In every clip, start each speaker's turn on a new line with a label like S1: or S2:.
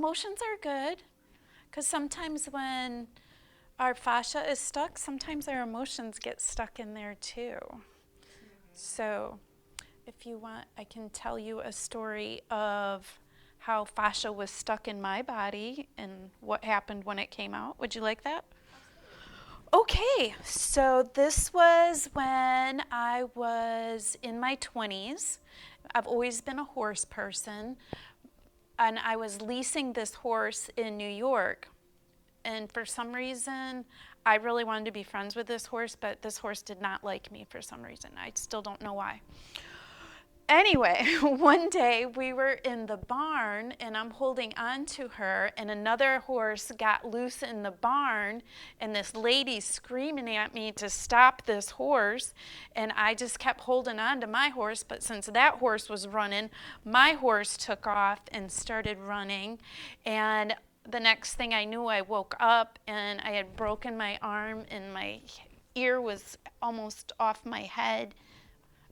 S1: emotions are good, because sometimes when our fascia is stuck, sometimes our emotions get stuck in there too. So if you want, I can tell you a story of how fascia was stuck in my body and what happened when it came out. Would you like that? Okay, so this was when I was in my 20s. I've always been a horse person, and I was leasing this horse in New York. And for some reason, I really wanted to be friends with this horse, but this horse did not like me for some reason. I still don't know why. Anyway, one day we were in the barn and I'm holding on to her, and another horse got loose in the barn, and this lady screaming at me to stop this horse, and I just kept holding on to my horse. But since that horse was running, my horse took off and started running, and the next thing I knew, I woke up and I had broken my arm and my ear was almost off my head.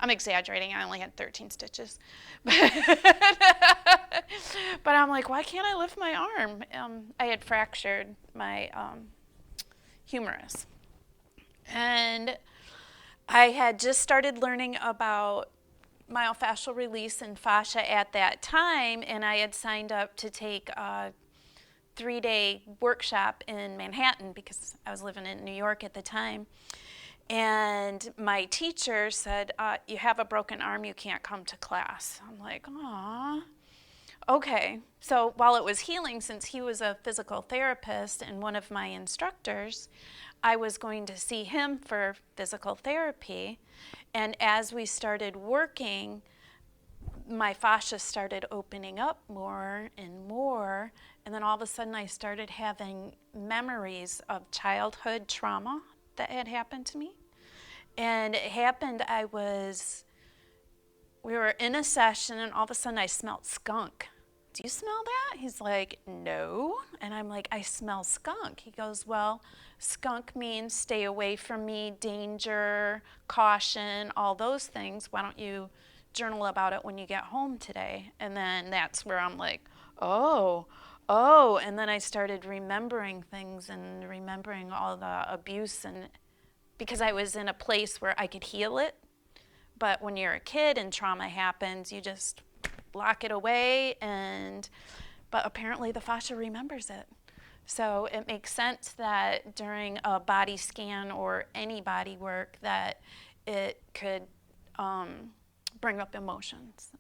S1: I'm exaggerating, I only had 13 stitches. But I'm like, why can't I lift my arm? I had fractured my humerus. And I had just started learning about myofascial release and fascia at that time, and I had signed up to take a 3-day workshop in Manhattan because I was living in New York at the time. And my teacher said, you have a broken arm, you can't come to class. I'm like, aw, okay. So while it was healing, since he was a physical therapist and one of my instructors, I was going to see him for physical therapy. And as we started working, my fascia started opening up more and more. And then all of a sudden I started having memories of childhood trauma that had happened to me. And it happened, we were in a session and all of a sudden I smelled skunk. Do you smell that? He's like, no. And I'm like, I smell skunk. He goes, well, skunk means stay away from me, danger, caution, all those things. Why don't you journal about it when you get home today? And then that's where I'm like, oh. And then I started remembering things and remembering all the abuse, and because I was in a place where I could heal it. But when you're a kid and trauma happens, you just lock it away, but apparently the fascia remembers it. So it makes sense that during a body scan or any body work that it could bring up emotions.